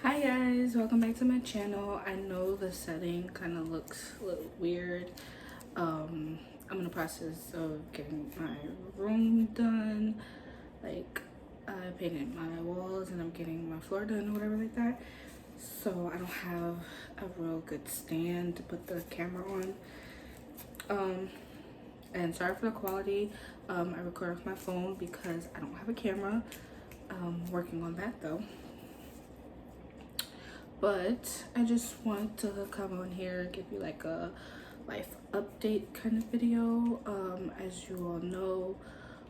Hi guys, welcome back to my channel. I know the setting kind of looks a little weird. I'm in the process of getting my room done. Like, I painted my walls and I'm getting my floor done or whatever like that. So I don't have a real good stand to put the camera on. And sorry for the quality. I record off my phone because I don't have a camera. Working on that though. But I just want to come on here, give you like a life update kind of video. As you all know,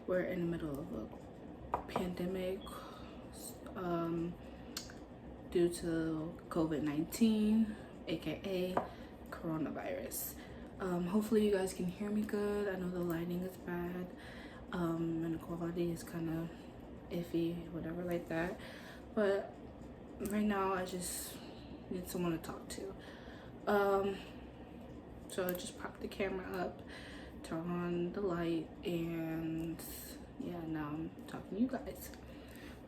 we're in the middle of a pandemic due to COVID-19, aka coronavirus. Hopefully you guys can hear me good. I know the lighting is bad and the quality is kind of iffy, whatever like that. But right now I just need someone to talk to. So I just pop the camera up, turn on the light, and yeah, now I'm talking to you guys.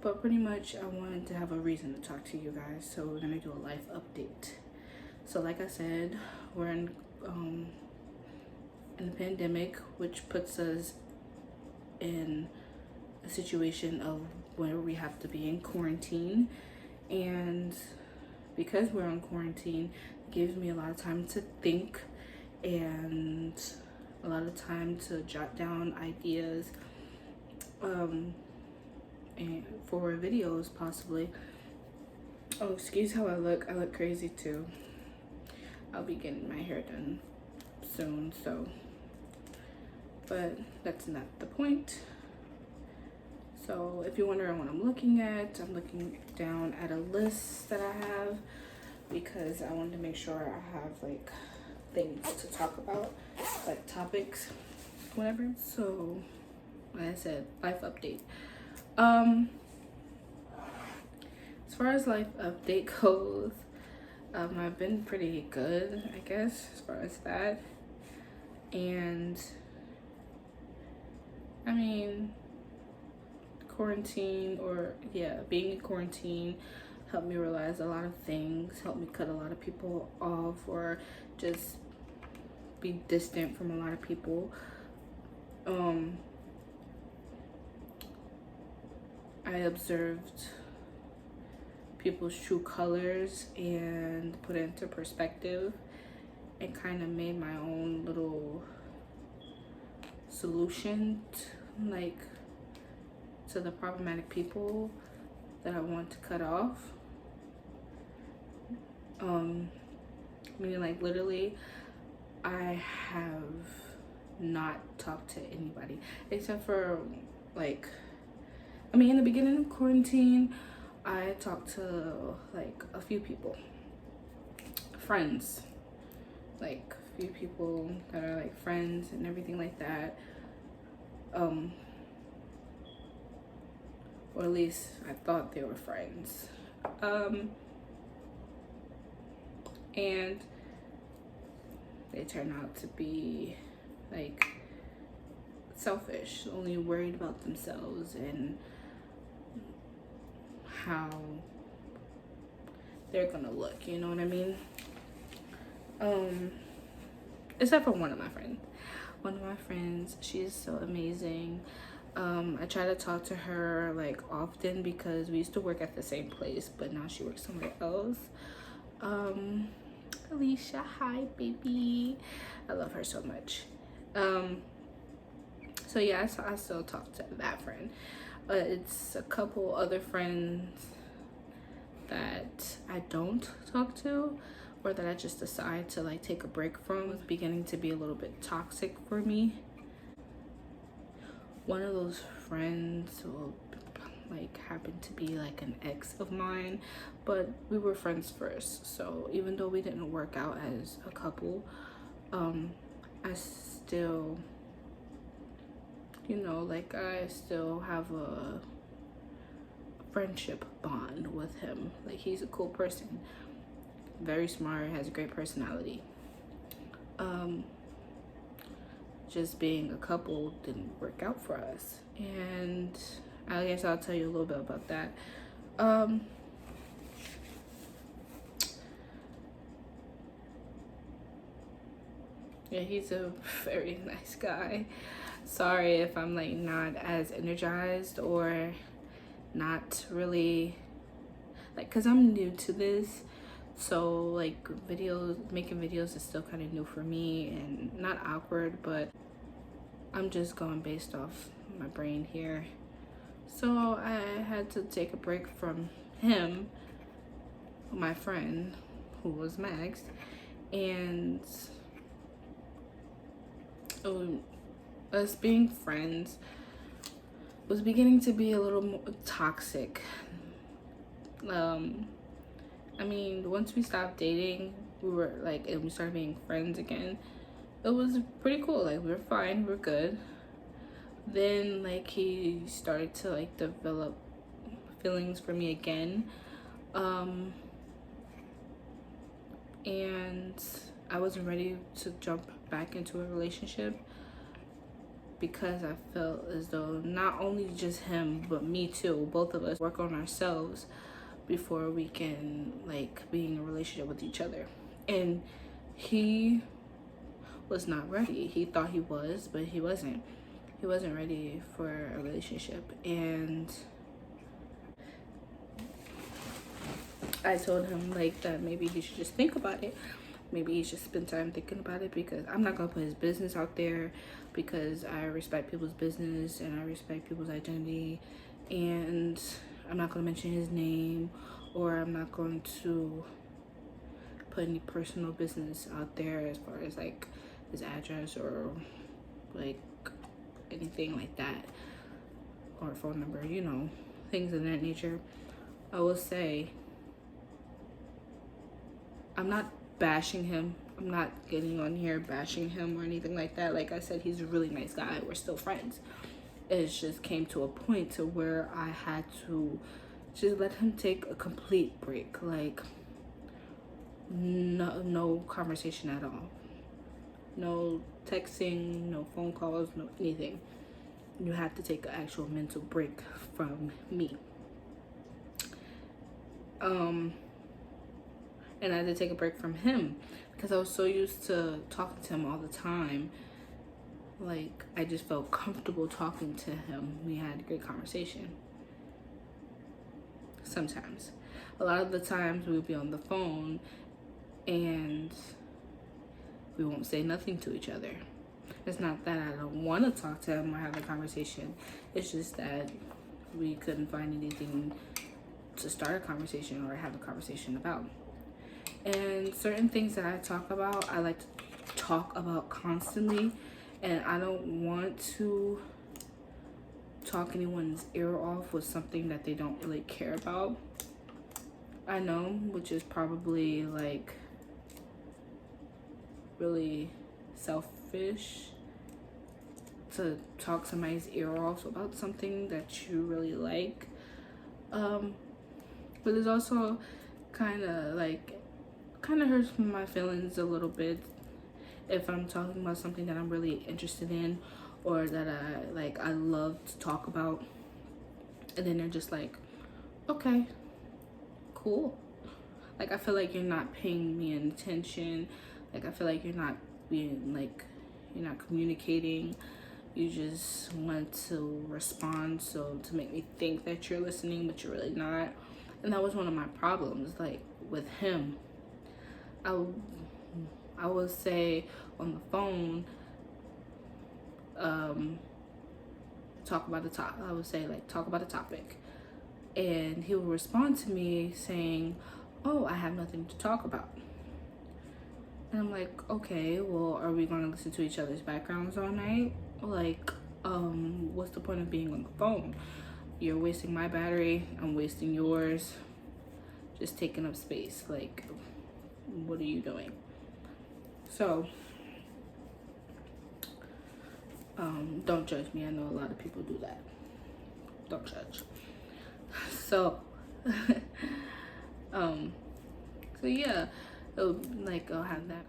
But pretty much I wanted to have a reason to talk to you guys, so we're gonna do a life update. So like I said, we're in the pandemic, which puts us in a situation of where we have to be in quarantine. And because we're on quarantine, it gives me a lot of time to think and a lot of time to jot down ideas and for videos possibly. Oh, excuse how I look crazy too. I'll be getting my hair done soon, so, but that's not the point. So if you're wondering what I'm looking at, I'm looking down at a list that I have because I wanted to make sure I have like things to talk about, like topics, whatever. So like I said, life update. As far as life update goes, I've been pretty good, I guess, as far as that. And I mean, quarantine, or yeah, being in quarantine helped me realize a lot of things, helped me cut a lot of people off, or just be distant from a lot of people. I observed people's true colors and put it into perspective and kind of made my own little solution to the problematic people that I want to cut off. Meaning like literally I have not talked to anybody except for like, I mean, in the beginning of quarantine I talked to like a few people, friends, like a few people that are like friends and everything like that. Or at least I thought they were friends. And they turn out to be like selfish, only worried about themselves and how they're gonna look, you know what I mean? Except for one of my friends, she's so amazing. I try to talk to her like often because we used to work at the same place, but now she works somewhere else. Alicia, hi baby, I love her so much. So yeah, I still talk to that friend, but it's a couple other friends that I don't talk to, or that I just decide to like take a break from. It's beginning to be a little bit toxic for me. One of those friends will like happened to be like an ex of mine, but we were friends first, so even though we didn't work out as a couple, I still, you know, like I still have a friendship bond with him. Like, he's a cool person, very smart, has a great personality. Just being a couple didn't work out for us, and I guess I'll tell you a little bit about that. Yeah, he's a very nice guy. Sorry if I'm like not as energized or not really like, cause I'm new to this, so like making videos is still kind of new for me and not awkward, but I'm just going based off my brain here. So I had to take a break from him, my friend, who was Max, and us being friends was beginning to be a little more toxic. I mean, once we stopped dating, we were like, and we started being friends again, it was pretty cool. Like, we were fine, we were good. Then, like, he started to, like, develop feelings for me again. And I wasn't ready to jump back into a relationship because I felt as though not only just him, but me too, both of us work on ourselves before we can like be in a relationship with each other. And he was not ready. He thought he was, but he wasn't. He wasn't ready for a relationship. And I told him like that maybe he should just think about it. Maybe he should spend time thinking about it, because I'm not gonna put his business out there, because I respect people's business and I respect people's identity, and I'm not gonna mention his name, or I'm not going to put any personal business out there as far as like his address or like anything like that, or phone number, you know, things of that nature. I will say I'm not bashing him. I'm not getting on here bashing him or anything like that. Like I said, he's a really nice guy. We're still friends. It just came to a point to where I had to just let him take a complete break. Like no conversation at all. No texting, no phone calls, no anything. You have to take an actual mental break from me. And I had to take a break from him because I was so used to talking to him all the time. Like, I just felt comfortable talking to him. We had a great conversation. Sometimes. A lot of the times we would be on the phone and we won't say nothing to each other. It's not that I don't want to talk to him or have a conversation. It's just that we couldn't find anything to start a conversation or have a conversation about. And certain things that I talk about, I like to talk about constantly, and I don't want to talk anyone's ear off with something that they don't really care about. I know, which is probably like really selfish to talk somebody's ear off about something that you really like. But it's also kind of hurts my feelings a little bit if I'm talking about something that I'm really interested in or that I love to talk about, and then they're just like, okay, cool. Like, I feel like you're not paying me attention. Like, I feel like you're not being like, you're not communicating. You just want to respond so to make me think that you're listening, but you're really not. And that was one of my problems, like with him. I would say on the phone, talk about a topic, and he would respond to me saying, "Oh, I have nothing to talk about." And I'm like, okay, well, are we gonna listen to each other's backgrounds all night? Like, what's the point of being on the phone? You're wasting my battery, I'm wasting yours, just taking up space. Like, what are you doing? So, don't judge me. I know a lot of people do that. Don't judge. So, so yeah, I'll have that.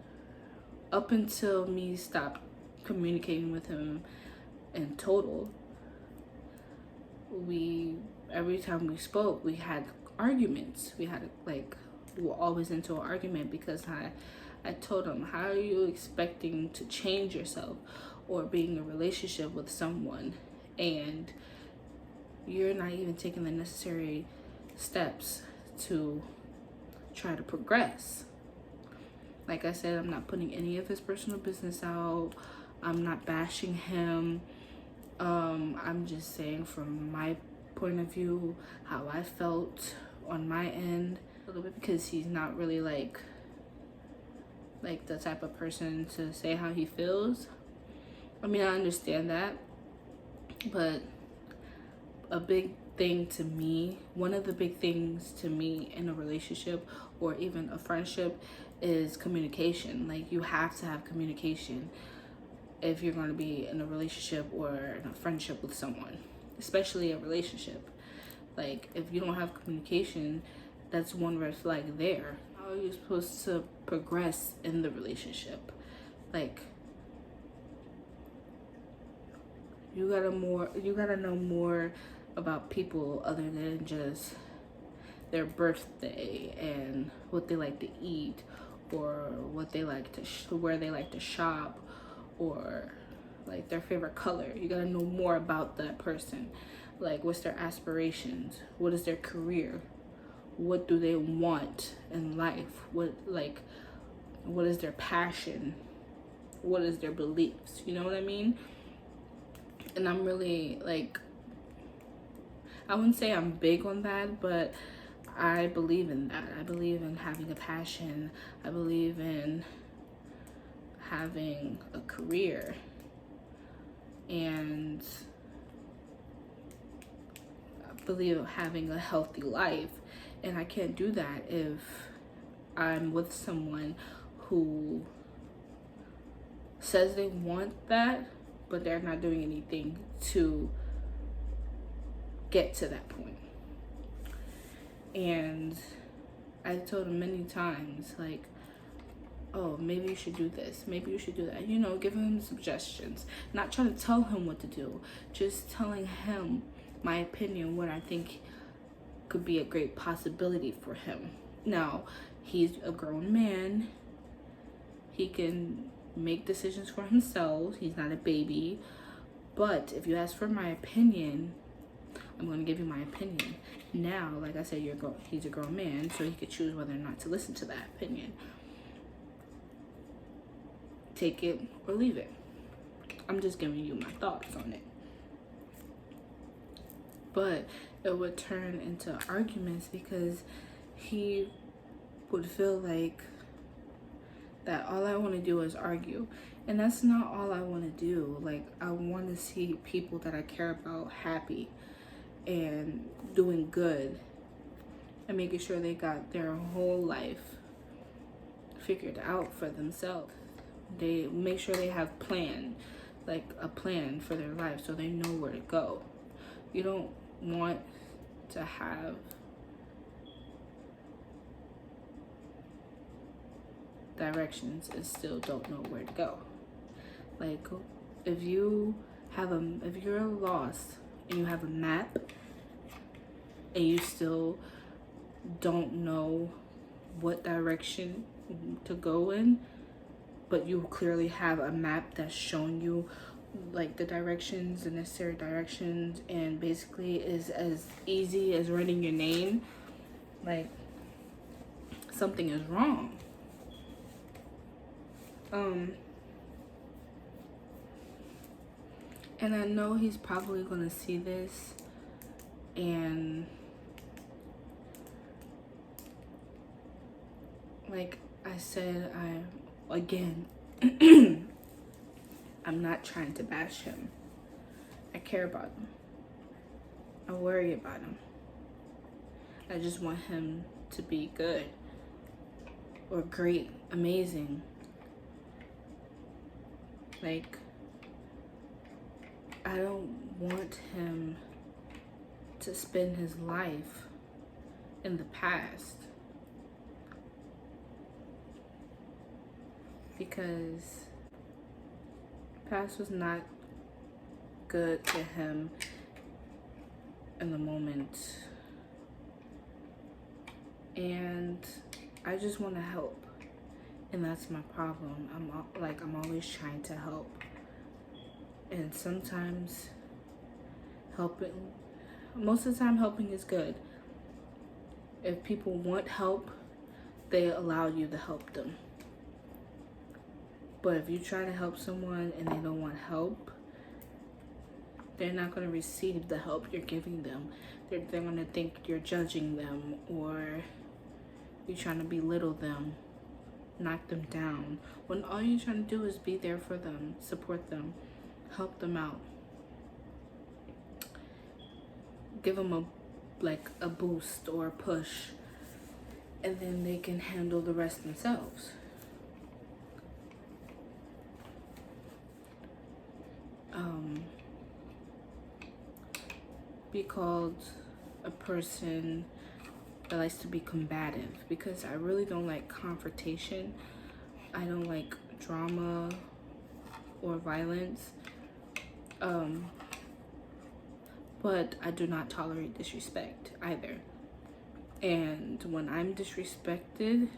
Up until me stop communicating with him in total, every time we spoke, we had arguments. We were always into an argument because I told him, how are you expecting to change yourself or being in a relationship with someone and you're not even taking the necessary steps to try to progress? Like I said, I'm not putting any of his personal business out. I'm not bashing him. I'm just saying from my point of view, how I felt on my end a little bit, because he's not really like the type of person to say how he feels. I mean, I understand that, but a big thing to me, one of the big things to me in a relationship or even a friendship is communication. Like, you have to have communication if you're going to be in a relationship or in a friendship with someone, especially a relationship. Like, if you don't have communication, that's one red flag there. How are you supposed to progress in the relationship? Like, you gotta know more about people other than just their birthday and what they like to eat, or what they like to where they like to shop, or like their favorite color. You gotta know more about that person. Like, what's their aspirations? What is their career? What do they want in life? What is their passion? What is their beliefs? You know what I mean? And I'm really, like, I wouldn't say I'm big on that, but I believe in that. I believe in having a passion. I believe in having a career. And I believe in having a healthy life. And I can't do that if I'm with someone who says they want that, but they're not doing anything to get to that point. And I told him many times, like, oh, maybe you should do this, maybe you should do that, you know, giving him suggestions, not trying to tell him what to do, just telling him my opinion, what I think could be a great possibility for him. Now, he's a grown man, he can make decisions for himself, he's not a baby. But if you ask for my opinion, I'm going to give you my opinion. Now, like I said, he's a grown man, so he could choose whether or not to listen to that opinion. Take it or leave it. I'm just giving you my thoughts on it. But it would turn into arguments because he would feel like that all I want to do is argue. And that's not all I want to do. Like, I want to see people that I care about happy and doing good and making sure they got their whole life figured out for themselves. They make sure they have a plan for their life, so they know where to go. You don't want to have directions and still don't know where to go. Like, if you're lost and you have a map and you still don't know what direction to go in, but you clearly have a map that's showing you like the directions, the necessary directions, and basically is as easy as writing your name, like, something is wrong. And I know he's probably gonna see this, and like I said, I'm not trying to bash him. I care about him. I worry about him. I just want him to be good or great, amazing. Like, I don't want him to spend his life in the past, because past was not good to him in the moment. And I just want to help. And that's my problem. I'm always trying to help. And sometimes most of the time helping is good. If people want help, they allow you to help them. But if you try to help someone and they don't want help, they're not going to receive the help you're giving them. They're going to think you're judging them, or you're trying to belittle them, knock them down, when all you're trying to do is be there for them, support them, help them out, give them a boost or a push, and then they can handle the rest themselves. Be called a person that likes to be combative, because I really don't like confrontation. I don't like drama or violence. But I do not tolerate disrespect either. And when I'm disrespected,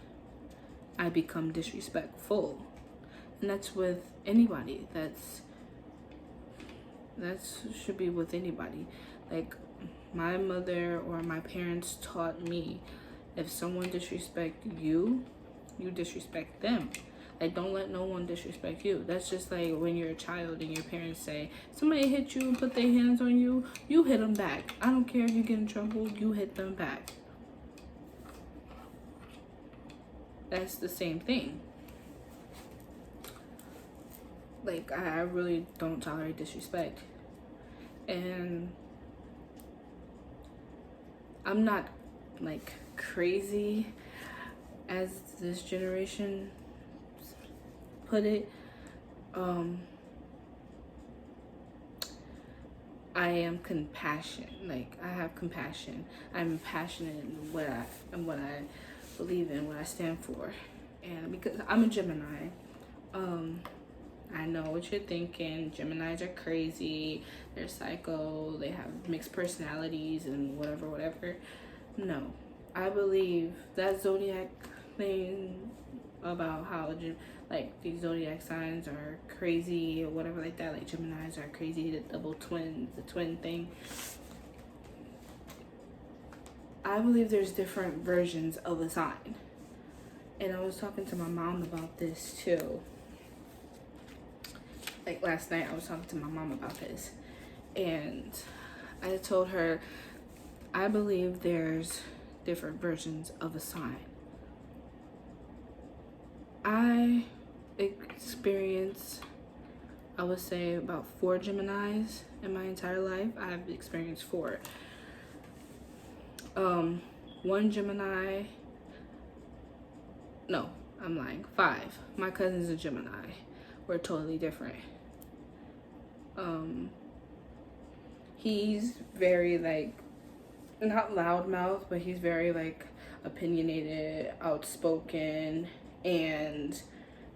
I become disrespectful. And that's with anybody. That should be with anybody. Like, my mother or my parents taught me, if someone disrespects you, you disrespect them. Like, don't let no one disrespect you. That's just like when you're a child and your parents say, somebody hit you and put their hands on you, you hit them back. I don't care if you get in trouble, you hit them back. That's the same thing. Like, I really don't tolerate disrespect. And I'm not like crazy, as this generation put it. I am compassionate. Like, I have compassion. I'm passionate in what I believe in, what I stand for. And because I'm a Gemini, I know what you're thinking. Geminis are crazy, they're psycho, they have mixed personalities and whatever. No, I believe that Zodiac thing about how these Zodiac signs are crazy or whatever like that, like Geminis are crazy, the twin thing. I believe there's different versions of a sign. And I was talking to my mom about this too. Like, last night I was talking to my mom about this, and I told her I believe there's different versions of a sign. I experienced, I would say, about 4 Geminis in my entire life. I've experienced 4. One Gemini, no, I'm lying, 5. My cousin's a Gemini. We're totally different. He's very, like, not loudmouth, but he's very, like, opinionated, outspoken, and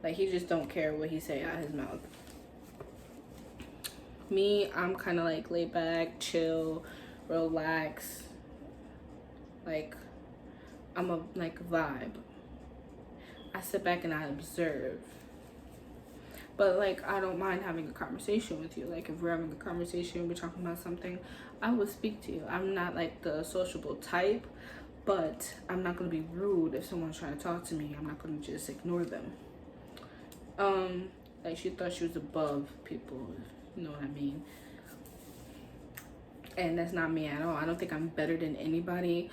like, he just don't care what he say out his mouth. Me, I'm kind of like laid back, chill, relax. Like, I'm a vibe. I sit back and I observe. But like, I don't mind having a conversation with you. Like, if we're having a conversation, we're talking about something, I will speak to you. I'm not like the sociable type, but I'm not gonna be rude if someone's trying to talk to me. I'm not gonna just ignore them. Like, she thought she was above people, you know what I mean? And that's not me at all. I don't think I'm better than anybody.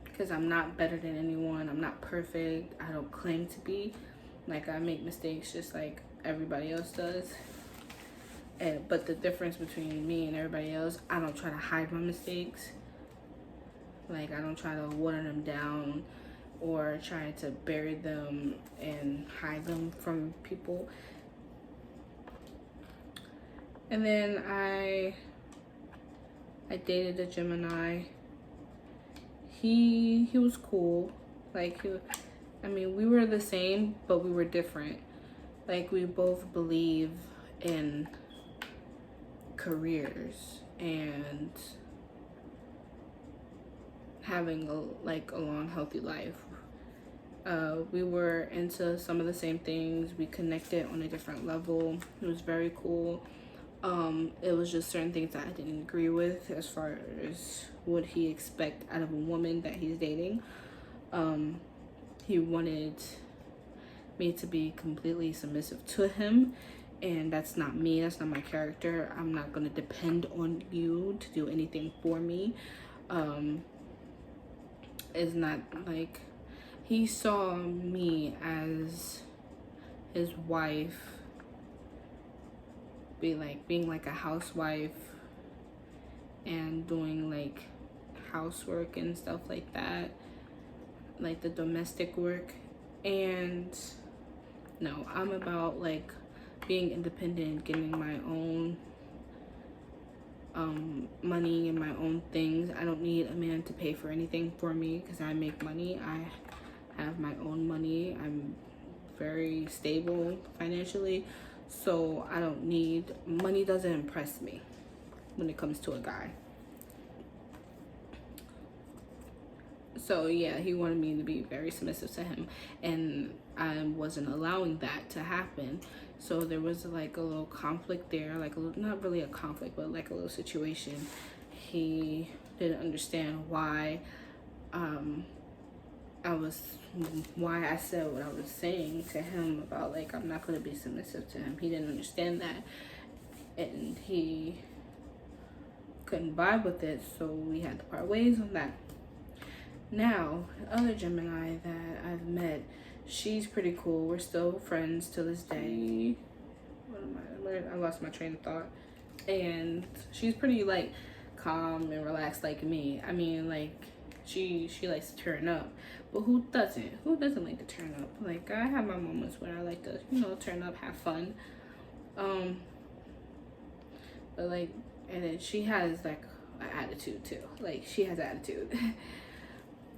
Because I'm not better than anyone. I'm not perfect. I don't claim to be. Like, I make mistakes just like everybody else does. But the difference between me and everybody else, I don't try to hide my mistakes. Like, I don't try to water them down or try to bury them and hide them from people. And then I dated a Gemini. He was cool. Like, we were the same, but we were different. Like, we both believe in careers and having a long, healthy life. We were into some of the same things. We connected on a different level. It was very cool. It was just certain things that I didn't agree with as far as what he expect out of a woman that he's dating. He wanted me to be completely submissive to him, and that's not me. That's not my character. I'm not gonna depend on you to do anything for me. It's not like he saw me as his wife, being like a housewife and doing like housework and stuff like that, like the domestic work. And no, I'm about like being independent, getting my own money and my own things. I don't need a man to pay for anything for me because I make money. I have my own money. I'm very stable financially, so I don't need money. Doesn't impress me when it comes to a guy. So yeah, he wanted me to be very submissive to him, and I wasn't allowing that to happen. So there was like a little conflict there, like a little, not really a conflict, but like a little situation. He didn't understand why why I said what I was saying to him about like I'm not going to be submissive to him. He didn't understand that, and he couldn't vibe with it, so we had to part ways on that. Now, the other Gemini that I've met, she's pretty cool. We're still friends to this day. I lost my train of thought. And she's pretty like calm and relaxed like me. I mean, like she likes to turn up, but who doesn't? Who doesn't like to turn up? Like I have my moments where I like to, turn up, have fun. But like, and then she has like an attitude too. Like she has attitude.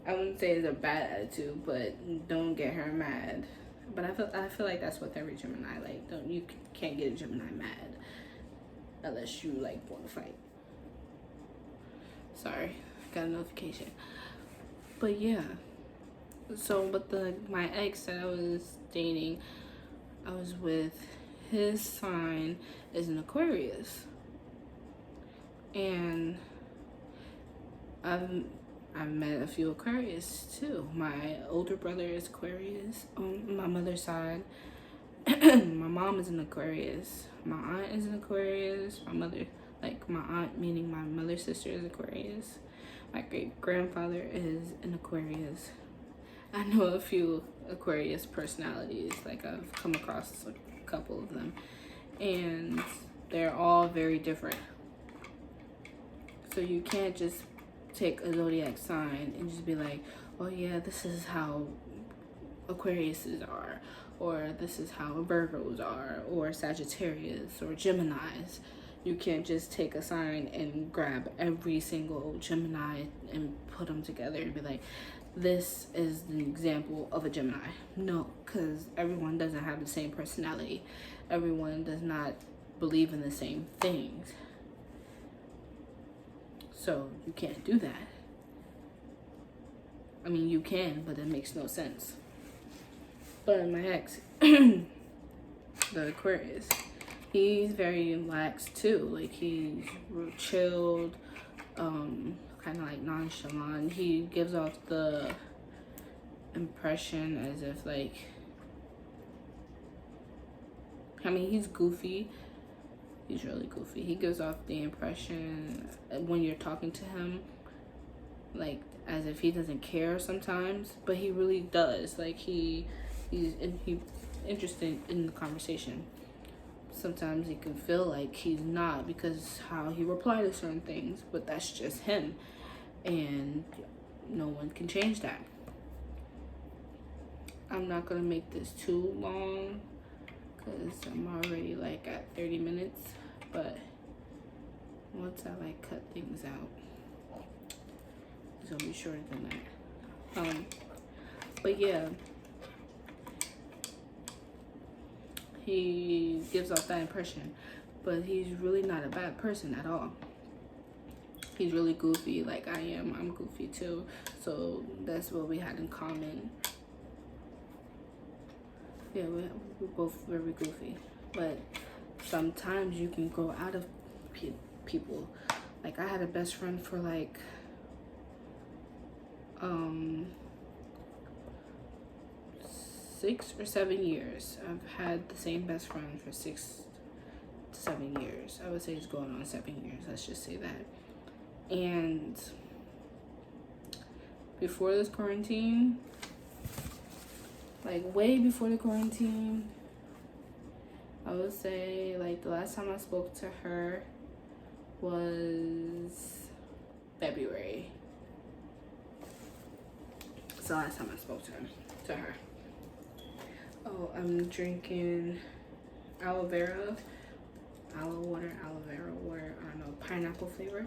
I wouldn't say it's a bad attitude, but don't get her mad. But I feel like that's with every Gemini. Like, you can't get a Gemini mad unless you like want to fight. Sorry, got a notification. But yeah, so but my ex that I was dating, I was with, his sign is an Aquarius, and I've met a few Aquarius too. My older brother is Aquarius on my mother's side. My mom is an Aquarius. My aunt is an Aquarius. My mother, like my aunt, meaning my mother's sister, is Aquarius. My great grandfather is an Aquarius. I know a few Aquarius personalities. Like I've come across a couple of them, and they're all very different. So you can't just take a zodiac sign and just be like, oh yeah, this is how Aquariuses are, or this is how Virgos are, or Sagittarius, or Geminis. You can't just take a sign and grab every single Gemini and put them together and be like, this is the example of a Gemini. No, because everyone doesn't have the same personality. Everyone does not believe in the same things. So you can't do that. I mean, you can, but it makes no sense. But my ex, the Aquarius, he's very relaxed too. Like he's real chilled, kind of like nonchalant. He gives off the impression as if like, I mean, he's goofy. He's really goofy. He gives off the impression when you're talking to him, like as if he doesn't care sometimes, but he really does. Like he's interested in the conversation. Sometimes he can feel like he's not because how he replied to certain things, but that's just him, and no one can change that. I'm not gonna make this too long because I'm already like at 30 minutes, but once I like cut things out, it's gonna be shorter than that. But yeah, he gives off that impression, but he's really not a bad person at all. He's really goofy like I am. I'm goofy too, so that's what we had in common. Yeah, we're both very goofy, but sometimes you can grow out of people. Like I had a best friend for like 6 or 7 years. I've had the same best friend for 6 to 7 years. I would say it's going on 7 years. Let's just say that. And before this quarantine, like way before the quarantine, I would say like the last time I spoke to her was February. It's the last time I spoke to her. Oh, I'm drinking aloe vera water, I don't know, pineapple flavor.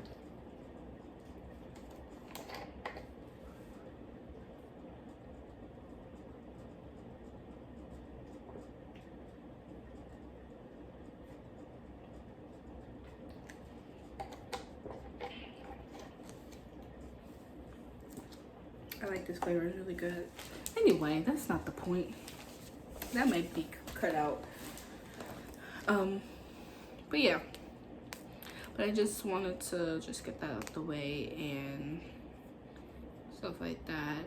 I like this flavor, it's really good. Anyway, that's not the point. That might be cut out. But yeah. But I just wanted to just get that out the way and stuff like that.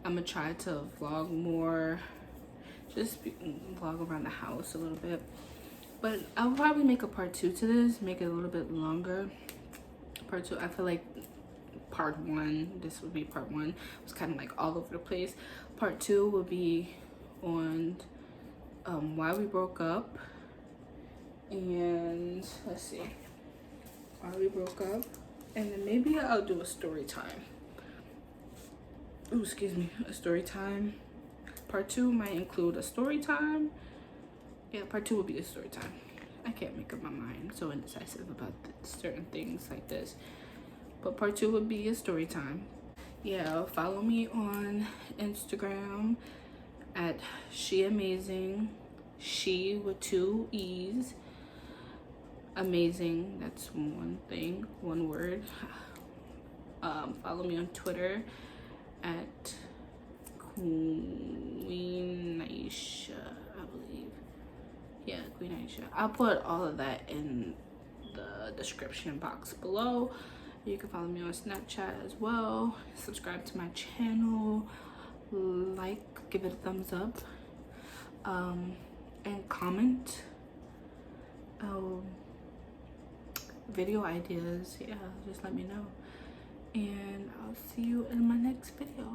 I'm gonna try to vlog more, just vlog around the house a little bit. But I'll probably make a part 2 to this, make it a little bit longer. Part 2, I feel like part 1, this would be part 1, was kind of like all over the place. Part 2 will be on why we broke up, and let's see, why we broke up, and then maybe I'll do a story time. Ooh, excuse me, a story time. Part 2 might include a story time. Yeah, part 2 will be a story time. I can't make up my mind. I'm so indecisive about certain things like this. But part 2 would be a story time. Yeah, follow me on Instagram at Sheeamazing. She with 2 E's. Amazing, that's one thing, one word. Follow me on Twitter at Queen Aisha, I believe. Yeah, Queen Aisha. I'll put all of that in the description box below. You can follow me on Snapchat as well. Subscribe to my channel, like, give it a thumbs up, and comment. Video ideas, yeah, just let me know. And I'll see you in my next video.